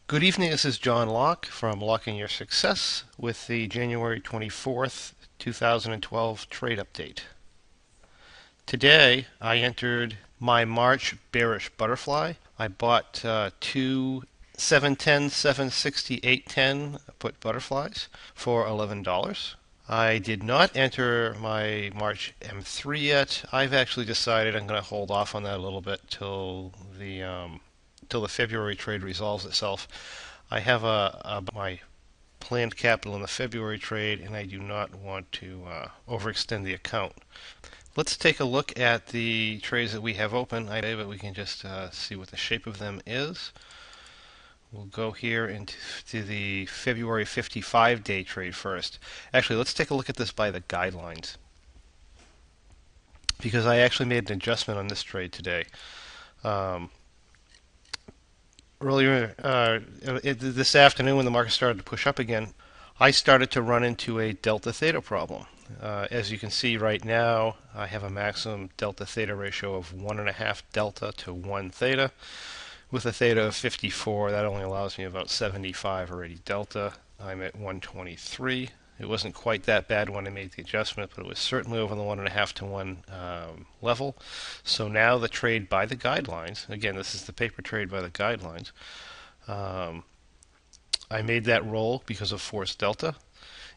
Good evening, this is John Locke from Locking Your Success with the January 24th, 2012 trade update. Today, I entered my March Bearish Butterfly. I bought two 710, 760, 810 put butterflies for $11. I did not enter my March M3 yet. I've actually decided I'm going to hold off on that a little bit till the February trade resolves itself. I have my planned capital in the February trade, and I do not want to overextend the account. Let's take a look at the trades that we have open, but we can just see what the shape of them is. We'll go here into the February 55-day trade first. Actually, let's take a look at this by the guidelines, because I actually made an adjustment on this trade today. Earlier this afternoon, when the market started to push up again, I started to run into a delta theta problem. As you can see right now, I have a maximum delta theta ratio of 1.5 delta to 1 theta. With a theta of 54, that only allows me about 75 or 80 delta. I'm at 123. It wasn't quite that bad when I made the adjustment, but it was certainly over the 1.5 to 1 level. So now the trade by the guidelines, again, this is the paper trade by the guidelines, I made that roll because of forced delta.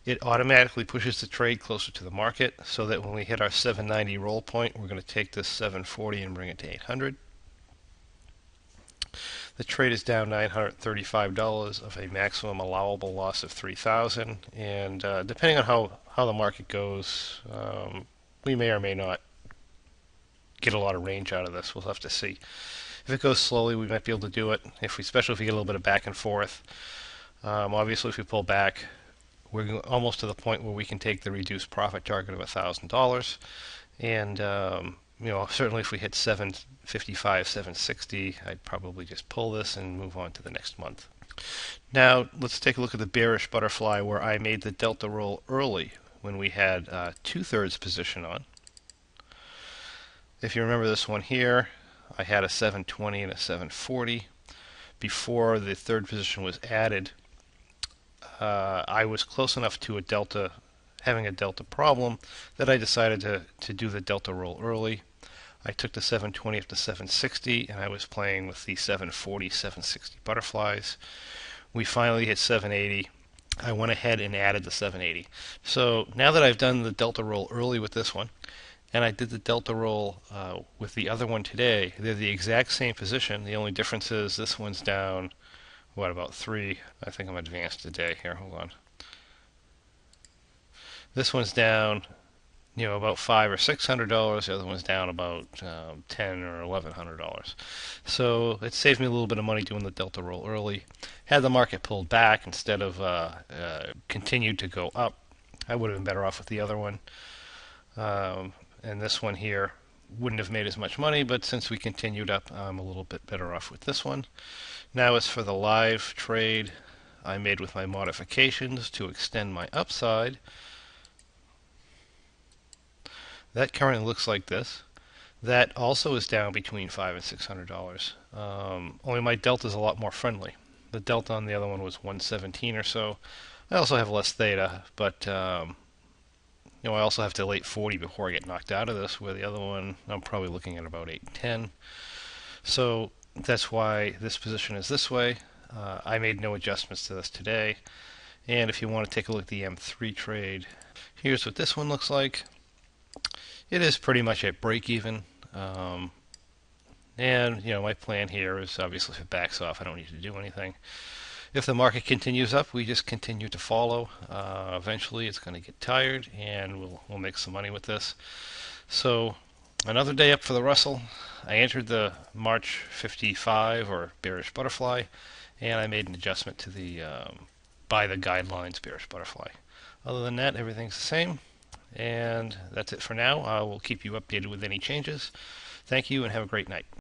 It automatically pushes the trade closer to the market, so that when we hit our 790 roll point, we're going to take this 740 and bring it to 800. The trade is down $935 of a maximum allowable loss of $3,000, and depending on how the market goes, we may or may not get a lot of range out of this. We'll have to see. If it goes slowly, we might be able to do it. Especially if we get a little bit of back and forth. Obviously, if we pull back, we're almost to the point where we can take the reduced profit target of $1,000, and certainly if we hit 755, 760, I'd probably just pull this and move on to the next month. Now, let's take a look at the bearish butterfly, where I made the delta roll early when we had 2/3 position on. If you remember this one here, I had a 720 and a 740. Before the third position was added, I was close enough to having a delta problem, that I decided to do the delta roll early. I took the 720 up to 760, and I was playing with the 740, 760 butterflies. We finally hit 780. I went ahead and added the 780. So now that I've done the delta roll early with this one, and I did the delta roll with the other one today, they're the exact same position. The only difference is this one's down, about 3. I think I'm advanced today here. Hold on. This one's down, about $500 or $600. The other one's down about $10 or $1,100. So it saved me a little bit of money doing the delta roll early. Had the market pulled back instead of continued to go up, I would have been better off with the other one. And this one here wouldn't have made as much money, but since we continued up, I'm a little bit better off with this one. Now as for the live trade I made with my modifications to extend my upside, that currently looks like this. That also is down between $500 and $600. Only my delta is a lot more friendly. The delta on the other one was 117 or so. I also have less theta, but I also have till 840 before I get knocked out of this, where the other one I'm probably looking at about 810. So that's why this position is this way. I made no adjustments to this today. And if you want to take a look at the M3 trade, here's what this one looks like. It is pretty much at break even. And my plan here is, obviously, if it backs off, I don't need to do anything. If the market continues up, we just continue to follow. Eventually, it's going to get tired, and we'll make some money with this. So, another day up for the Russell. I entered the March 55 or bearish butterfly, and I made an adjustment to the by the guidelines bearish butterfly. Other than that, everything's the same. And that's it for now. I will keep you updated with any changes. Thank you, and have a great night.